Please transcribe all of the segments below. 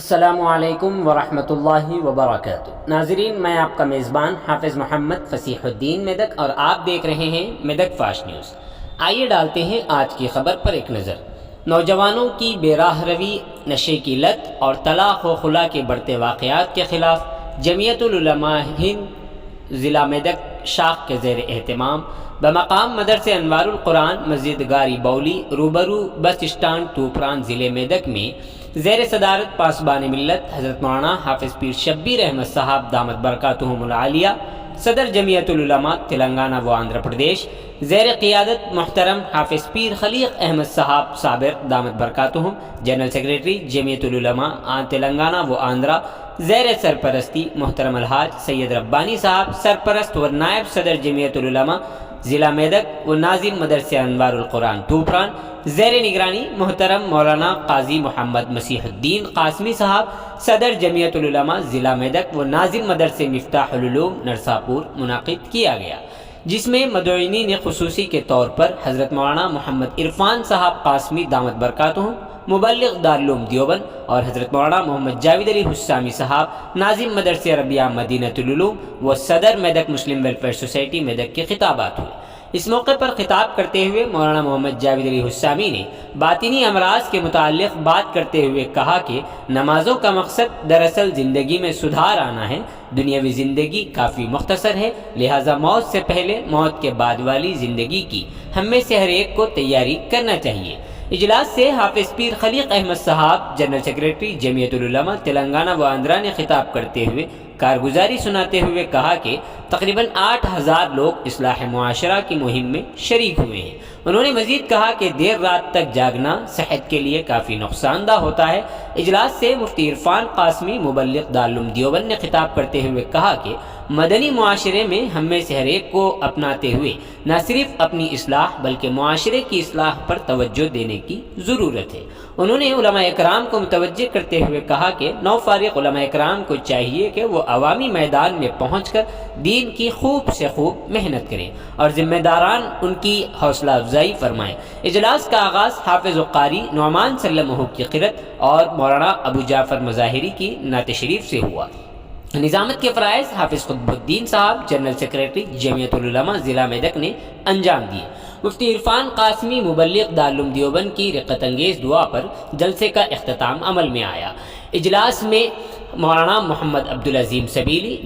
السلام علیکم ورحمۃ اللہ وبرکاتہ۔ ناظرین، میں آپ کا میزبان حافظ محمد فصیح الدین میدک اور آپ دیکھ رہے ہیں میدک فاسٹ نیوز۔ آئیے ڈالتے ہیں آج کی خبر پر ایک نظر۔ نوجوانوں کی بے راہ روی، نشے کی لت اور طلاق و خلا کے بڑھتے واقعات کے خلاف جمعیت العلماء ہند ضلع میدک شاخ کے زیر اہتمام بمقام مدرسے انوار القرآن مسجد گاری بولی روبرو بس اسٹانڈ توپران ضلع میدک میں زیر صدارت پاسبان ملت حضرت مولانا حافظ پیر شبیر احمد صاحب دامت برکاتہم العالیہ صدر جمعیت العلماء تلنگانہ و آندھرا پردیش، زیر قیادت محترم حافظ پیر خلیق احمد صاحب سابق دامت برکاتہم جنرل سیکریٹری جمعیت العلماء تلنگانہ و آندھرا، زیر سرپرستی محترم الحاج سید ربانی صاحب سرپرست و نائب صدر جمعیت العلماء ضلع میدک و ناظم مدرسہ انوار القرآن توپران، زیر نگرانی محترم مولانا قاضی محمد مسیح الدین قاسمی صاحب صدر جمعیت العلماء ضلع میدک و ناظم مدرسے مفتاح العلوم نرساپور منعقد کیا گیا، جس میں مدعوئین خصوصی کے طور پر حضرت مولانا محمد عرفان صاحب قاسمی دامت برکاتہم مبلغ دارالعلوم دیوبند اور حضرت مولانا محمد جاوید علی حسامی صاحب ناظم مدرسہ ربیہ مدینۃ العلوم و صدر میدک مسلم ویلفیئر سوسائٹی میدک کے خطابات ہوئے۔ اس موقع پر خطاب کرتے ہوئے مولانا محمد جاوید علی حسامی نے باطنی امراض کے متعلق بات کرتے ہوئے کہا کہ نمازوں کا مقصد دراصل زندگی میں سدھار آنا ہے۔ دنیاوی زندگی کافی مختصر ہے، لہٰذا موت سے پہلے موت کے بعد والی زندگی کی ہم میں سے ہر ایک کو تیاری کرنا چاہیے۔ اجلاس سے حافظ پیر خلیق احمد صاحب جنرل سیکریٹری جمعیت العلماء تلنگانہ و آندھرا نے خطاب کرتے ہوئے کارگزاری سناتے ہوئے کہا کہ تقریباً 8000 لوگ اصلاح معاشرہ کی مہم میں شریک ہوئے ہیں۔ انہوں نے مزید کہا کہ دیر رات تک جاگنا صحت کے لیے کافی نقصان دہ ہوتا ہے۔ اجلاس سے مفتی عرفان قاسمی مبلغ دارالعلوم دیوبند نے خطاب کرتے ہوئے کہا کہ مدنی معاشرے میں ہم میں سے ہر ایک کو اپناتے ہوئے نہ صرف اپنی اصلاح بلکہ معاشرے کی اصلاح پر توجہ دینے کی ضرورت ہے۔ انہوں نے علماء اکرام کو متوجہ کرتے ہوئے کہا کہ نو فارغ علماء اکرام کو چاہیے کہ وہ عوامی میدان میں پہنچ کر دین کی خوب سے خوب محنت کریں اور ذمہ داران ان کی حوصلہ افزائی فرمائیں۔ اجلاس کا آغاز حافظ و قاری نعمان سلمہ کی قرأت اور مولانا ابو جعفر مظاہری کی نعت شریف سے ہوا۔ نظامت کے فرائض حافظ قطب الدین صاحب جنرل سیکریٹری جمعیت العلماء ضلع میدک نے انجام دیے۔ مفتی عرفان قاسمی مبلغ دارالعلوم دیوبند کی رقت انگیز دعا پر جلسے کا اختتام عمل میں آیا۔ اجلاس میں مولانا محمد عبدالعظیم سبیلی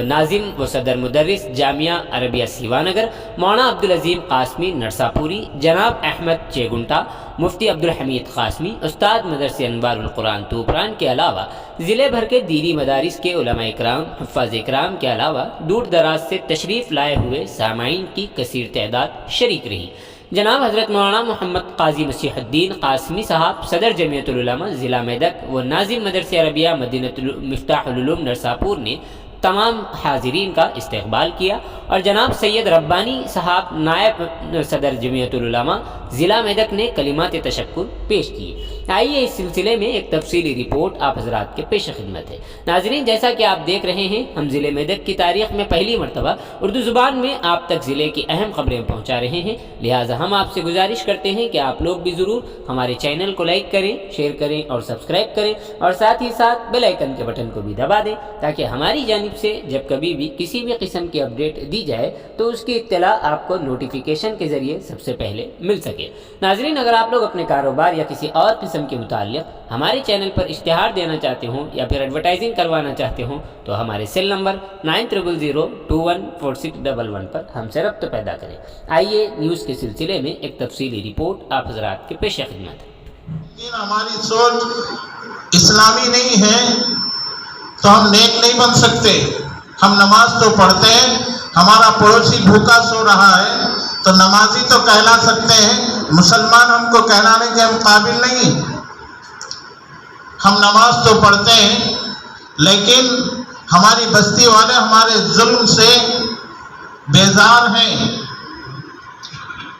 ناظم و صدر مدرس جامعہ عربیہ سیوانگر، مولانا عبدالعظیم قاسمی نرساپوری، جناب احمد چیگنٹا، مفتی عبدالحمید قاسمی استاد مدرسہ انوار القرآن توپران کے علاوہ ضلع بھر کے دینی مدارس کے علماء اکرام، حفاظ اکرام کے علاوہ دور دراز سے تشریف لائے ہوئے سامعین کی کثیر تعداد شریک رہی۔ جناب حضرت مولانا محمد قاضی مسیح الدین قاسمی صاحب صدر جمعیت العلماء ضلع میدک و ناظم مدرسہ عربیہ مدینۃ مفتاح العلوم نرساپور نے تمام حاضرین کا استقبال کیا اور جناب سید ربانی صاحب نائب صدر جمعیت العلماء ضلع میدک نے کلمات تشکر پیش کیے۔ آئیے اس سلسلے میں ایک تفصیلی رپورٹ آپ حضرات کے پیش خدمت ہے۔ ناظرین، جیسا کہ آپ دیکھ رہے ہیں، ہم ضلع میدک کی تاریخ میں پہلی مرتبہ اردو زبان میں آپ تک ضلع کی اہم خبریں پہنچا رہے ہیں، لہٰذا ہم آپ سے گزارش کرتے ہیں کہ آپ لوگ بھی ضرور ہمارے چینل کو لائک کریں، شیئر کریں اور سبسکرائب کریں اور ساتھ ہی ساتھ بیل آئیکن کے بٹن کو بھی دبا دیں تاکہ ہماری جانب سے جب کبھی بھی کسی بھی قسم کی اپڈیٹ دی جائے تو اس کی اطلاع آپ کو نوٹیفیکیشن کے ذریعے سب سے پہلے مل سکے۔ ناظرین، اگر آپ لوگ اپنے کاروبار یا کسی اور قسم کے متعلق ہمارے چینل پر اشتہار دینا چاہتے ہوں یا پھر ایڈورٹائزنگ کروانا چاہتے ہوں تو ہمارے سیل نمبر 9000214611 پر ہم سے رابطہ پیدا کریں۔ آئیے نیوز کے سلسلے میں ایک تفصیلی رپورٹ آپ حضرات کے پیش خدمت ہے۔ لیکن ہماری سوچ اسلامی نہیں ہے تو ہم نیک نہیں بن سکتے۔ ہم نماز تو پڑھتے ہیں، ہمارا پڑوسی بھوکا سو رہا ہے تو نمازی تو کہلا سکتے ہیں، مسلمان ہم کو کہلانے کے ہم قابل نہیں۔ ہم نماز تو پڑھتے ہیں لیکن ہماری بستی والے ہمارے ظلم سے بیزار ہیں۔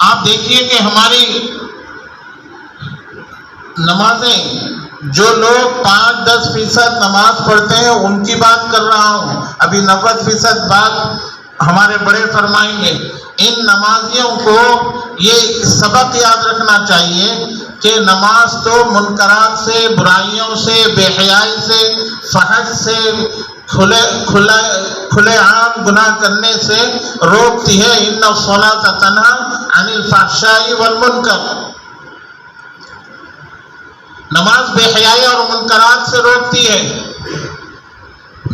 آپ دیکھیے کہ ہماری نمازیں، جو لوگ 5-10% نماز پڑھتے ہیں ان کی بات کر رہا ہوں، ابھی 90% بات ہمارے بڑے فرمائیں گے۔ ان نمازیوں کو یہ سبق یاد رکھنا چاہیے کہ نماز تو منکرات سے، برائیوں سے، بے حیائی سے، فحش سے، کھلے عام گناہ کرنے سے روکتی ہے۔ ان الصلاۃ تنہی عن الفحشاء والمنکر، نماز بے حیائی اور منکرات سے روکتی ہے۔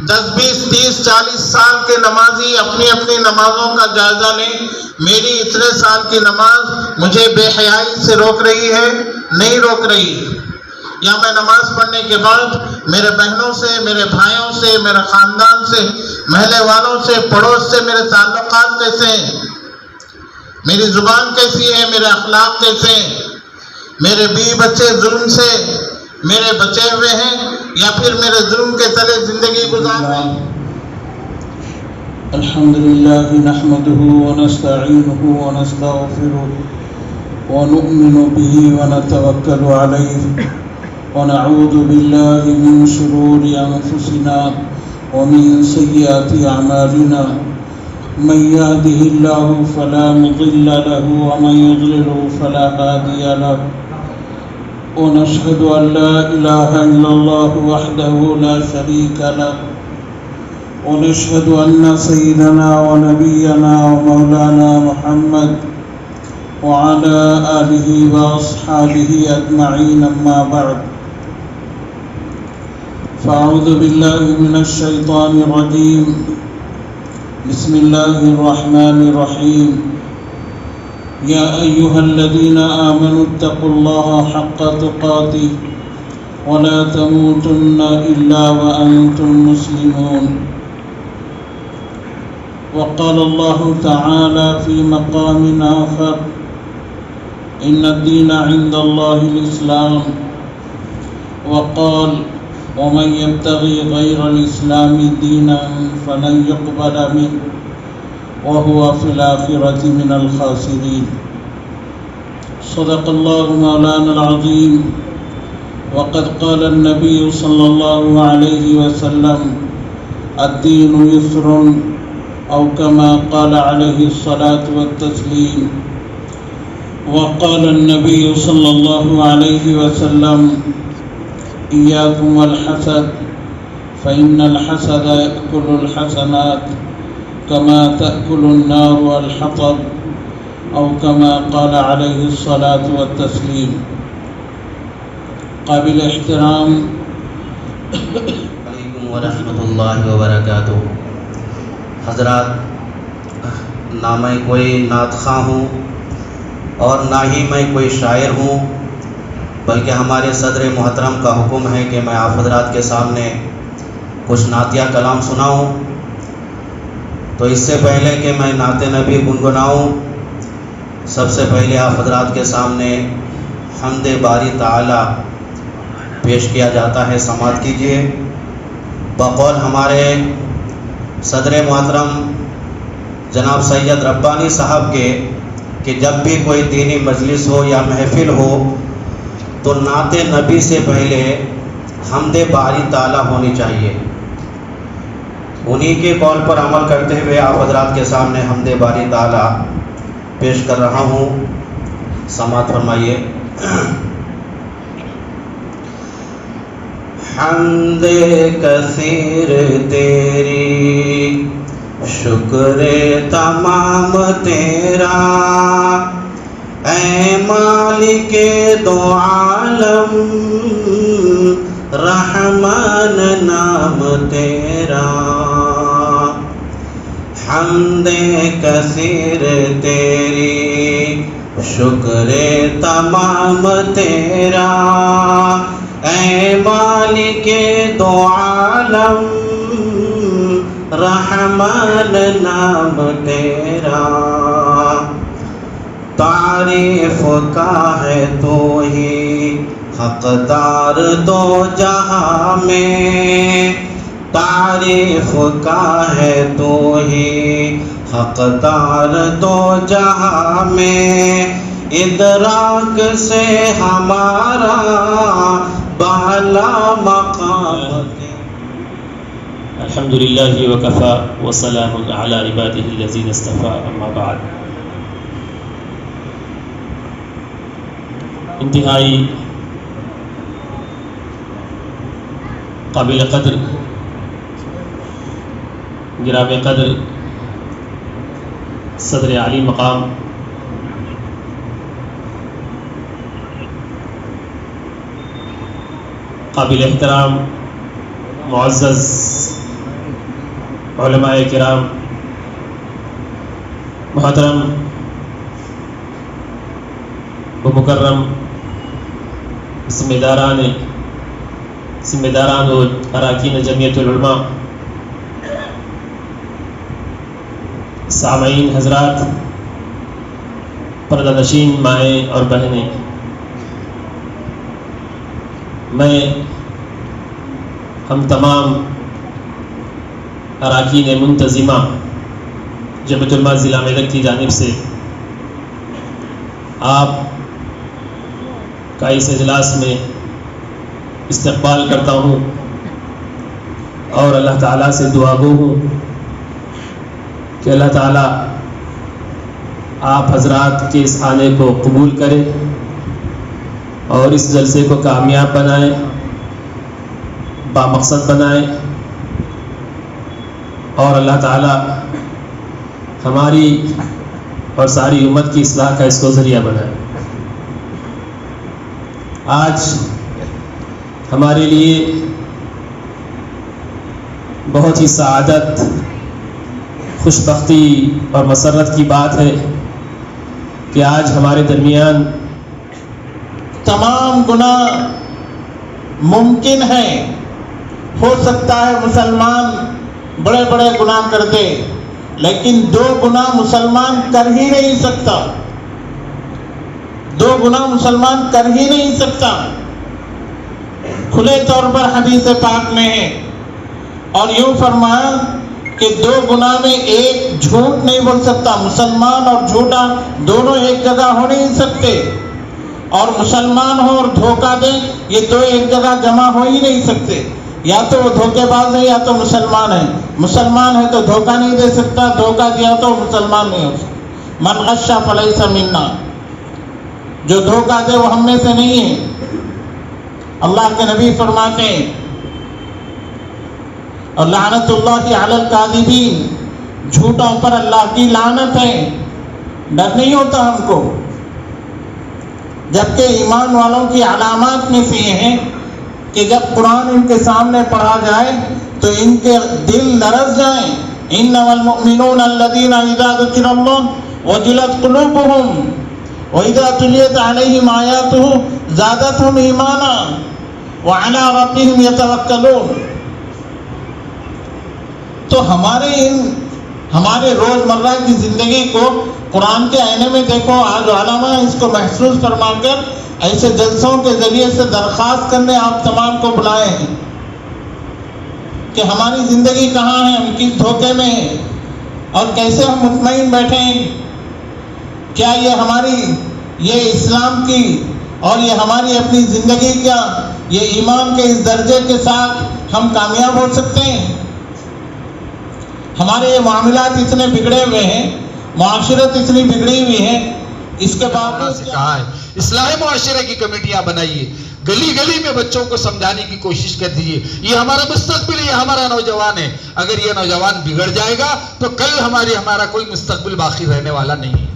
10 20 30 40 سال کے نمازی اپنی اپنی نمازوں کا جائزہ لیں۔ میری اتنے سال کی نماز مجھے بے حیائی سے روک رہی ہے؟ نہیں روک رہی۔ یا میں نماز پڑھنے کے بعد میرے بہنوں سے، میرے بھائیوں سے، میرے خاندان سے، محلے والوں سے، پڑوس سے میرے تعلقات کیسے ہیں، میری زبان کیسی ہے، میرے اخلاق کیسے ہیں، میرے بیوی بچے ظلم سے میرے بچے ہوئے ہیں یا پھر میرے ظلم کے تلے زندگی گزار رہے ہیں۔ الحمدللہ نحمده ونستعینه ونستغفره ونؤمن به ونتوکل علیہ ونعوذ باللہ من شرور انفسنا ومن سیئات اعمالنا من يهده الله فلا مضل له ومن يضلل فلا هادي له ونشهد أن لا إله إلا الله وحده لا شريك له ونشهد أن سيدنا ونبينا ومولانا محمد وعلى آله وأصحابه أجمعين أما بعد فأعوذ بالله من الشيطان الرجيم بسم الله الرحمن الرحيم يا أيها الذين آمنوا اتقوا الله حق تقاته ولا تموتن إلا وأنتم مسلمون وقال الله تعالى في مقام آخر إن الدين عند الله الإسلام وقال ومن يبتغي غير الإسلام دينا فلن يقبل منه وهو في الآخرة من الخاسرين صدق الله مولانا العظيم وقد قال النبي صلى الله عليه وسلم الدين يسر أو كما قال عليه الصلاة والتسليم وقال النبي صلى الله عليه وسلم إياكم والحسد فإن الحسد يأكل الحسنات كما تأكل النار الحطب أو كما قال عليه الصلاة والتسليم قابل احترام علیکم ورحمۃ اللہ وبرکاتہ۔ حضرات، نہ میں کوئی نعت خواں ہوں اور نہ ہی میں کوئی شاعر ہوں، بلکہ ہمارے صدر محترم کا حکم ہے کہ میں آپ حضرات کے سامنے کچھ نعتیہ کلام سناؤں۔ تو اس سے پہلے کہ میں نعت نبی گنگناؤں، سب سے پہلے آپ حضرات کے سامنے حمد باری تعالی پیش کیا جاتا ہے، سماعت کیجیے۔ بقول ہمارے صدر محترم جناب سید ربانی صاحب کے کہ جب بھی کوئی دینی مجلس ہو یا محفل ہو تو نعت نبی سے پہلے حمد باری تعالی ہونی چاہیے۔ انہی کے قول پر عمل کرتے ہوئے آپ حضرات کے سامنے حمد باری تعالی پیش کر رہا ہوں، سماعت فرمائیے۔ حمد کثیر تیری، شکر تمام تیرا، اے مالک دو عالم، رحمان نام تیرا۔ حمد کثیر تیری، شکر تمام تیرا، اے مالک دو عالم، رحمان نام تیرا۔ تعریف کا ہے تو ہی حقدار دو جہاں میں، تعریف کا ہے تو ہی حقدار دو جہاں میں، ادراک سے ہمارا بالا مقام۔ الحمدللہ وکفا وسلام علی عبادہ الذین اصطفیٰ، اما بعد۔ انتہائی قابل قدر گرامی قدر صدر عالی مقام قابل احترام معزز علماء کرام، محترم و مکرم ذمہ داران و اراکین جمعیت العلماء، سامعین حضرات، پردہ نشین مائیں اور بہنیں، میں ہم تمام اراکین منتظمہ جمعیت العلماء ضلع میدک کی جانب سے آپ کا اس اجلاس میں استقبال کرتا ہوں اور اللہ تعالیٰ سے دعا گو ہوں کہ اللہ تعالیٰ آپ حضرات کے اس آنے کو قبول کرے اور اس جلسے کو کامیاب بنائے، بامقصد بنائے، اور اللہ تعالیٰ ہماری اور ساری امت کی اصلاح کا اس کو ذریعہ بنائے۔ آج ہمارے لیے بہت ہی سعادت، خوش بختی اور مسرت کی بات ہے کہ آج ہمارے درمیان تمام گناہ ممکن ہے، ہو سکتا ہے مسلمان بڑے بڑے گناہ کر دے، لیکن دو گناہ مسلمان کر ہی نہیں سکتا، دو گناہ مسلمان کر ہی نہیں سکتا، کھلے طور پر حدیث پاک میں ہے۔ اور یوں فرمایا کہ دو گناہ میں ایک جھوٹ نہیں بول سکتا، مسلمان اور جھوٹا دونوں ایک جگہ ہو نہیں سکتے، اور مسلمان ہو اور دھوکہ دے یہ دو ایک جگہ جمع ہو ہی نہیں سکتے، یا تو وہ دھوکے باز ہے یا تو مسلمان ہے، مسلمان ہے تو دھوکہ نہیں دے سکتا، دھوکہ دیا تو مسلمان نہیں ہو سکتا۔ من غش فلیس منا، جو دھوکہ دے وہ ہم میں سے نہیں ہے۔ اللہ کے نبی فرماتے ہیں اور لعنت اللہ علی الکاذبین، جھوٹوں پر اللہ کی لعنت ہے۔ ڈر نہیں ہوتا ہم کو، جبکہ ایمان والوں کی علامات میں سے یہ ہے کہ جب قرآن ان کے سامنے پڑھا جائے تو ان کے دل لرز جائیں۔ انما المؤمنون الذین اذا ذکر اللہ وجلت قلوبهم واذا تلیت علیہم آیاتہ زادتہم ایمانا وعلی ربہم یتوکلون۔ تو ہمارے روزمرہ کی زندگی کو قرآن کے آئینے میں دیکھو۔ آج علماء اس کو محسوس فرما کر ایسے جلسوں کے ذریعے سے درخواست کرنے آپ تمام کو بلائے ہیں کہ ہماری زندگی کہاں ہے، ہم کس دھوکے میں ہیں، اور کیسے ہم مطمئن بیٹھے ہیں۔ کیا یہ اسلام کی اور یہ ہماری اپنی زندگی کا یہ ایمان کے اس درجے کے ساتھ ہم کامیاب ہو سکتے ہیں؟ ہمارے یہ معاملات اتنے بگڑے ہوئے ہیں، معاشرت اتنی بگڑی ہوئی ہے، اس کے باوجود کہا ہے اصلاح معاشرے کی کمیٹیاں بنائیے، گلی گلی میں بچوں کو سمجھانے کی کوشش کر دیجیے۔ یہ ہمارا مستقبل ہے، یہ ہمارا نوجوان ہے۔ اگر یہ نوجوان بگڑ جائے گا تو کل ہمارا کوئی مستقبل باقی رہنے والا نہیں ہے۔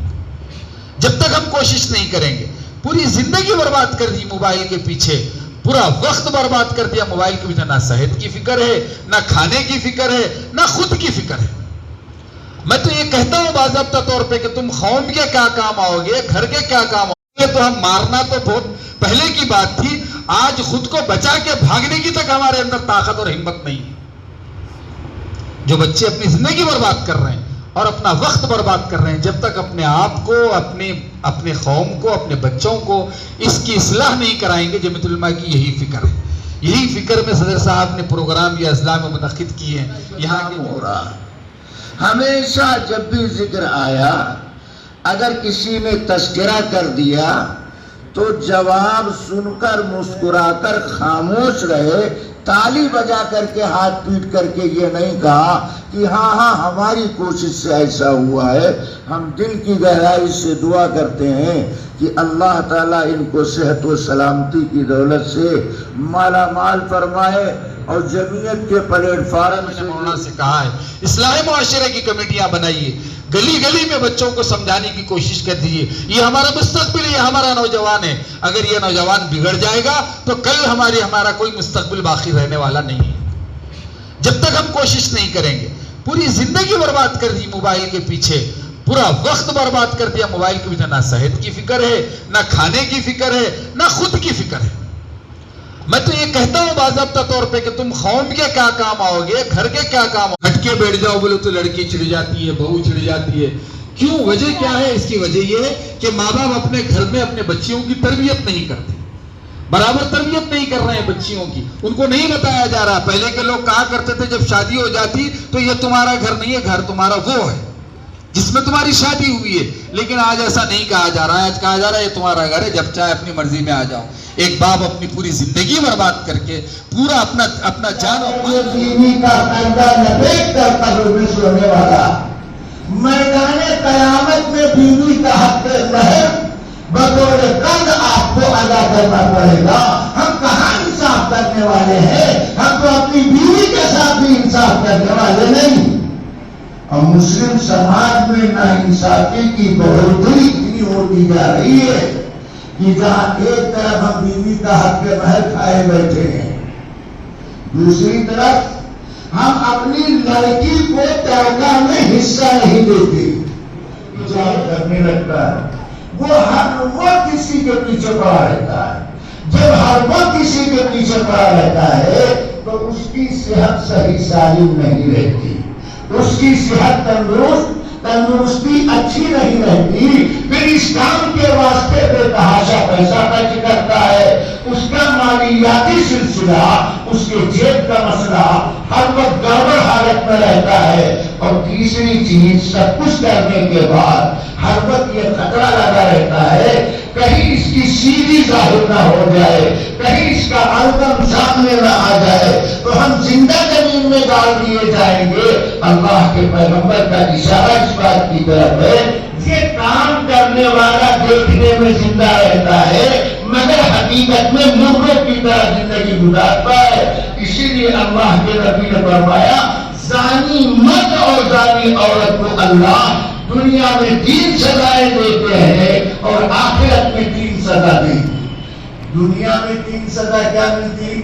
جب تک ہم کوشش نہیں کریں گے، پوری زندگی برباد کر دی موبائل کے پیچھے، پورا وقت برباد کر دیا موبائل کے پیچھے، نہ صحت کی فکر ہے، نہ کھانے کی فکر ہے، نہ خود کی فکر ہے۔ میں تو یہ کہتا ہوں باضابطہ طور پہ کہ تم قوم کے کیا کام آؤ گے، گھر کے کیا کام آؤ گے۔ تو ہم مارنا تو بہت پہلے کی بات تھی، آج خود کو بچا کے بھاگنے کی تک ہمارے اندر طاقت اور ہمت نہیں ہے۔ جو بچے اپنی زندگی برباد کر رہے ہیں اور اپنا وقت برباد کر رہے ہیں، جب تک اپنے آپ کو، اپنے قوم کو، اپنے بچوں کو اس کی اصلاح نہیں کرائیں گے۔ جمعیت العلماء کی یہی فکر ہے، یہی فکر میں صدر صاحب نے پروگرام یا اضلاع میں منعقد کیے ہیں۔ یہاں کے ہو رہا ہمیشہ جب بھی ذکر آیا، اگر کسی نے تذکرہ کر دیا تو جواب سن کر مسکرا کر خاموش رہے، تالی بجا کر کے ہاتھ پیٹ کر کے یہ نہیں کہا کہ ہاں ہماری کوشش سے ایسا ہوا ہے. ہم دل کی گہرائی سے دعا کرتے ہیں کہ اللہ تعالیٰ ان کو صحت و سلامتی کی دولت سے مالا مال فرمائے اور جمعیت کے پلیٹ فارم میں نے مولانا سے کہا ہے اصلاح معاشرے کی کمیٹیاں بنائیے, گلی گلی میں بچوں کو سمجھانے کی کوشش کر دیجیے. یہ ہمارا مستقبل ہے, یہ ہمارا نوجوان ہے. اگر یہ نوجوان بگڑ جائے گا تو کل ہمارا کوئی مستقبل باقی رہنے والا نہیں ہے. جب تک ہم کوشش نہیں کریں گے, پوری زندگی برباد کر دی موبائل کے پیچھے, پورا وقت برباد کر دیا موبائل کے پیچھے. نہ صحت کی فکر ہے, نہ کھانے کی فکر ہے, نہ خود کی فکر ہے. میں تو یہ کہتا ہوں باضابطہ طور پہ کہ تم قوم کے کیا کام آؤ گے, گھر کے کیا کام ہٹ کے بیٹھ جاؤ بولے تو لڑکی چھڑ جاتی ہے, بہو چھڑ جاتی ہے. کیوں؟ وجہ کیا ہے اس کی؟ وجہ یہ ہے کہ ماں باپ اپنے گھر میں اپنے بچیوں کی تربیت نہیں کرتے, برابر تربیت نہیں کر رہے ہیں بچیوں کی. ان کو نہیں بتایا جا رہا. پہلے کے لوگ کہا کرتے تھے جب شادی ہو جاتی تو یہ تمہارا گھر نہیں ہے, گھر تمہارا وہ ہے جس میں تمہاری شادی ہوئی ہے. لیکن آج ایسا نہیں کہا جا رہا ہے. آج کہا جا رہا ہے یہ تمہارا گھر ہے, جب چاہے اپنی مرضی میں آ جاؤ. ایک باپ اپنی پوری زندگی برباد کر کے پورا اپنا جان اور بیوی کا کندھا لپیٹ کر قبر میں سونے والا, میدان قیامت میں بیوی کا حق مہر بطور قرض آپ کو ادا کرنا پڑے گا. ہم کہاں انصاف کرنے والے ہیں؟ ہم تو اپنی بیوی کے ساتھ بھی انصاف کرنے والے نہیں. اور مسلم سماج میں ناانصافی کی بڑھوتری اتنی ہوتی جا رہی ہے کہ جہاں ایک طرف ہم بیوی کا حق مہر کھائے بیٹھے ہیں, دوسری طرف ہم اپنی لڑکی کو ترکہ میں حصہ نہیں دیتے. کرنے لگتا ہے وہ ہر وقت کسی کے پیچھے پڑا رہتا ہے. جب ہر وقت کسی کے پیچھے پڑا رہتا ہے تو اس کی صحت صحیح سالم نہیں رہتی, اس کی صحت تندرستی اچھی نہیں رہتی. پھر اس کام کے واسطے بے تحاشا پیسہ خرچ کرتا ہے. اس کا مالیاتی سلسلہ, اس کے جیب کا مسئلہ ہر وقت گڑبڑ حالت میں رہتا ہے. اور تیسری چیز, سب کچھ کرنے کے بعد ہر وقت یہ خطرہ لگا رہتا ہے کہیں اس کی سیدھی ظاہر نہ ہو جائے, کہیں اس کا الکم سامنے نہ آ جائے تو ہم زندہ زمین میں ڈال دیے جائیں گے. اللہ کے پیغمبر کا اشارہ اس بات کی طرف ہے, یہ کام کرنے والا دیکھنے میں زندہ رہتا ہے مگر حقیقت میں مردوں کی طرح زندگی گزارتا ہے. اسی لیے اللہ کے نبی نے فرمایا زانی مرد اور زانی عورت کو اللہ دنیا میں 3 سزائیں دیتے ہیں اور آخرت میں 3 سزا دیتی. دنیا میں 3 سزا کیا ملتی؟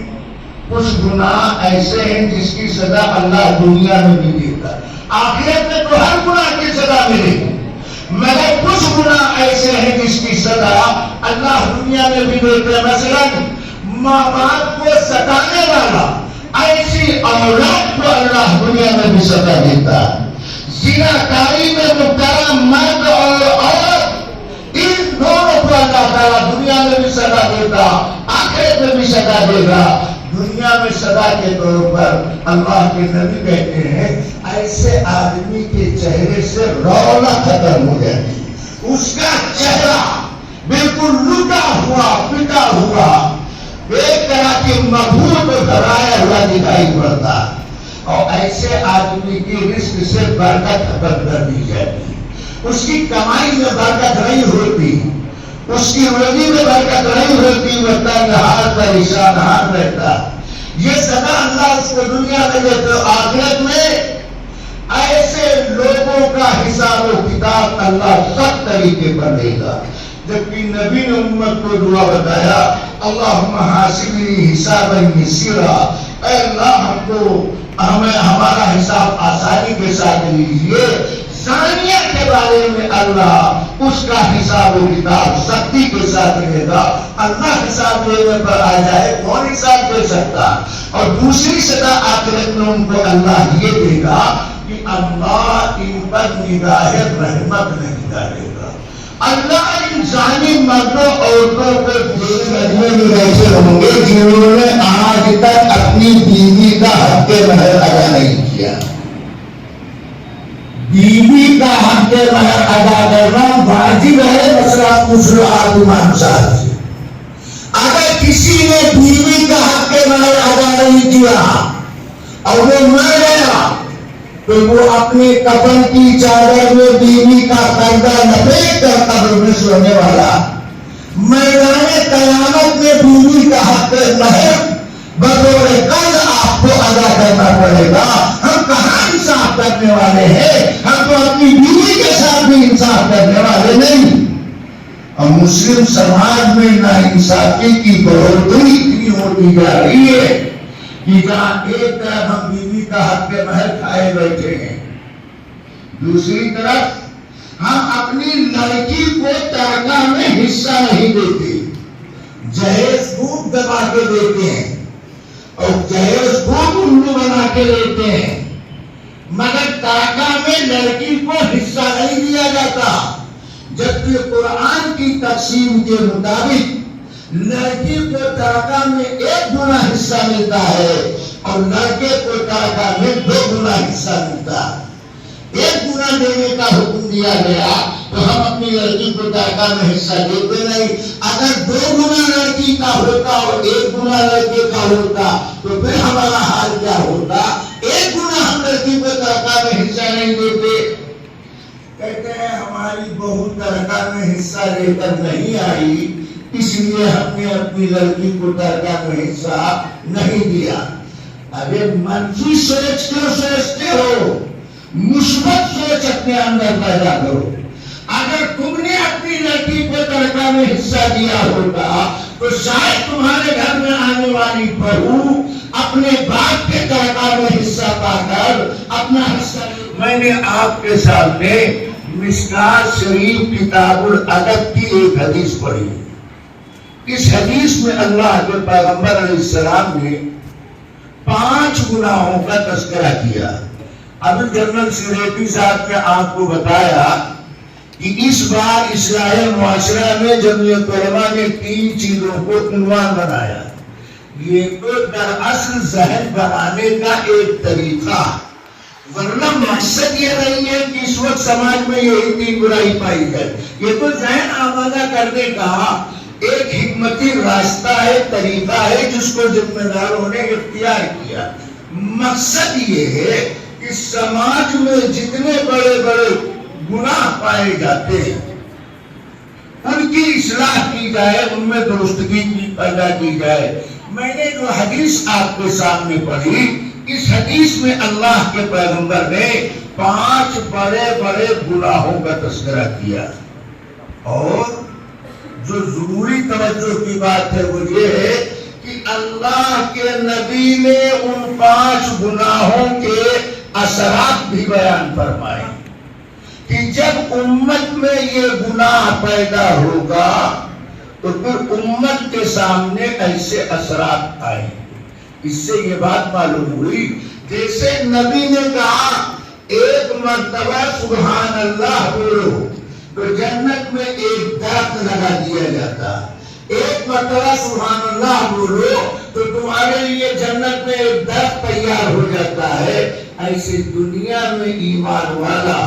کچھ گناہ ایسے ہیں جس کی سزا اللہ دنیا میں بھی دیتا ہے, آخرت میں تو ہر گناہ کی سزا ملے گی, مگر کچھ گناہ ایسے ہیں جس کی سزا اللہ دنیا میں بھی دیتا ہے. مثلا ماں باپ کو ستانے والا, ایسی اولاد کو اللہ دنیا میں بھی سزا دیتا ہے. زناکاری میں مبتلا مرد اور عورت, ان دونوں کو اللہ تعالیٰ دنیا میں بھی سزا دیتا, آخرت میں بھی سزا دے گا. دنیا میں سزا کے طور پر اللہ کے نبی کہتے ہیں ایسے آدمی کے چہرے سے رونق ختم ہو جاتی, اس کا چہرہ بالکل لٹا ہوا پٹا ہوا, ایک طرح کی مبہوت و گھبرایا ہوا دکھائی پڑتا. اور ایسے آدمی کی رزق سے برکت ختم کر دی جاتی, اس کی کمائی میں برکت نہیں ہوتی, اس کی روزی میں برکت نہیں ہوتی, وہ تنہار پریشان حال رہتا. یہ سزا اللہ اس کو دنیا میں دیتے, آخرت میں ایسے لوگوں کا حساب و کتاب اللہ سخت طریقے پر دے گا. جبکہ نبی نے امت کو دعا بتایا اللہم حاسبنی حسابا یسیرا, اے اللہ ہمیں ہمارا حساب آسانی کے ساتھ لیجیے. زانیہ کے بارے میں اللہ اس کا حساب و کتاب سختی کے ساتھ لے گا. اللہ حساب لینے پر آ جائے کون حساب دے سکتا. اور دوسری سزا آخرت میں ان کو اللہ یہ دے گا کہ اللہ ان پر نگاہ رحمت نہیں ڈالے گا. اللہ ان زانی مردوں عورتوں کو میں ایسے ہوں گے جنہوں نے آج تک اپنی بیوی کا حق مہر ادا نہیں کیا. بیوی کا حق مہر ادا کرنا واجب ہے. مسئلہ پوچھ لو آپ امام صاحب سے, اگر کسی نے بیوی کا حق مہر ادا نہیں کیا اور وہ مر گیا کہ وہ اپنی کفن کی چادر میں بیوی کا پردہ لپیٹ کر قبر میں سونے والا میدان قیامت میں بیوی کا حق مہر بطور قرض آپ کو ادا کرنا پڑے گا. ہم کہاں انصاف کرنے والے ہیں؟ ہم تو اپنی بیوی کے ساتھ بھی انصاف کرنے والے نہیں. اور مسلم سماج میں ناانصافی کی بڑھوتری اتنی ہوتی جا رہی ہے کہ جہاں ایک طرف ہم بیوی کا حق مہر کھائے بیٹھے ہیں، دوسری طرف ہم اپنی لڑکی کو ترکہ میں حصہ نہیں دیتے، جہیز خوب دبا کے دیتے ہیں اور جہیز خوب الو بنا کے لیتے ہیں، مگر ترکہ میں لڑکی کو حصہ نہیں دیا جاتا. جبکہ قرآن کی تقسیم کے مطابق لڑکی کو ترکہ میں 1 گنا حصہ ملتا ہے اور لڑکے کو ترکہ میں 2 گنا حصہ ملتا ہے. 1 گنا دینے کا حکم دیا گیا تو ہم اپنی لڑکی کو ترکہ میں حصہ دیتے نہیں. اگر 2 گنا لڑکی کا ہوتا اور 1 گنا لڑکے کا ہوتا تو پھر ہمارا حال کیا ہوتا؟ 1 گنا ہم لڑکی کو ترکہ میں حصہ نہیں دیتے. کہتے ہیں ہماری بہو ترکہ میں حصہ لے کر نہیں آئی، اس لیے ہم نے اپنی لڑکی کو ترکہ میں حصہ نہیں دیا. ارے منفی سوچ کیوں سوچتے ہو؟ مثبت سوچ اپنے اندر پیدا کرو. اگر تم نے اپنی لڑکی کو ترکہ میں حصہ دیا ہوگا تو شاید تمہارے گھر میں آنے والی بہو اپنے باپ کے ترکہ میں حصہ پا کر اپنا حصہ. میں نے آپ کے سامنے مشکات شریف کتاب الادب کی ایک حدیث پڑھی. اس حدیث میں اللہ کے پیغمبر علیہ السلام نے 5 گناہوں کا تذکرہ کیا. ابھی جنرل سیریٹی صاحب نے آپ کو بتایا کہ اس بار اصلاح معاشرہ میں جمعیت علماء نے 3 چیزوں کو عنوان بنایا. یہ تو دراصل ذہن بنانے کا ایک طریقہ، ورنہ مقصد یہ نہیں ہے کہ اس وقت سماج میں یہی 3 برائی پائی جائے. یہ تو ذہن آمادہ کرنے کا ایک حکمتی راستہ ہے، طریقہ ہے جس کو ذمہ داروں نے اختیار کیا. مقصد یہ ہے کہ سماج میں جتنے بڑے بڑے گناہ پائے جاتے ہیں ان کی اصلاح کی جائے، ان میں درستگی پیدا کی جائے. میں نے جو حدیث آپ کے سامنے پڑھی، اس حدیث میں اللہ کے پیغمبر نے 5 بڑے بڑے گناہوں کا تذکرہ کیا. اور جو ضروری توجہ کی بات ہے وہ یہ ہے کہ اللہ کے نبی نے ان 5 گناہوں کے اثرات بھی بیان فرمائے کہ جب امت میں یہ گناہ پیدا ہوگا تو پھر امت کے سامنے ایسے اثرات آئے. اس سے یہ بات معلوم ہوئی جیسے نبی نے کہا 1 مرتبہ سبحان اللہ بولو تو جنت میں ایک درخت لگا دیا جاتا. 1 مرتبہ سبحان اللہ بولو تو تمہارے لیے جنت میں ایک درخت تیار ہو جاتا ہے. ایسے دنیا میں ایمان والا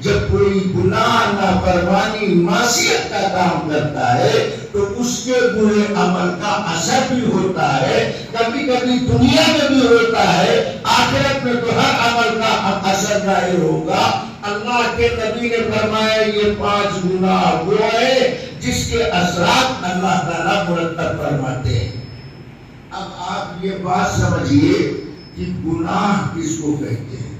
جب کوئی گناہ نافرمانی معصیت کا کام کرتا ہے تو اس کے برے عمل کا اثر بھی ہوتا ہے. کبھی کبھی دنیا میں بھی ہوتا ہے، آخرت میں تو ہر عمل کا اثر ظاہر ہوگا. اللہ کے نبی نے فرمایا یہ 5 گناہ وہ ہے جس کے اثرات اللہ تعالیٰ مرتب فرماتے ہیں. اب آپ یہ بات سمجھیے کہ گناہ کس کو کہتے ہیں.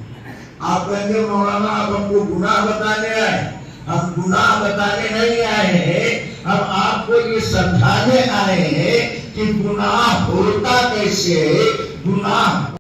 آپ کہیں گے مولانا آپ ہم کو گناہ بتانے آئے. ہم گناہ بتانے نہیں آئے ہیں، ہم آپ کو یہ سمجھانے آئے ہیں کہ گناہ ہوتا کیسے ہے، گناہ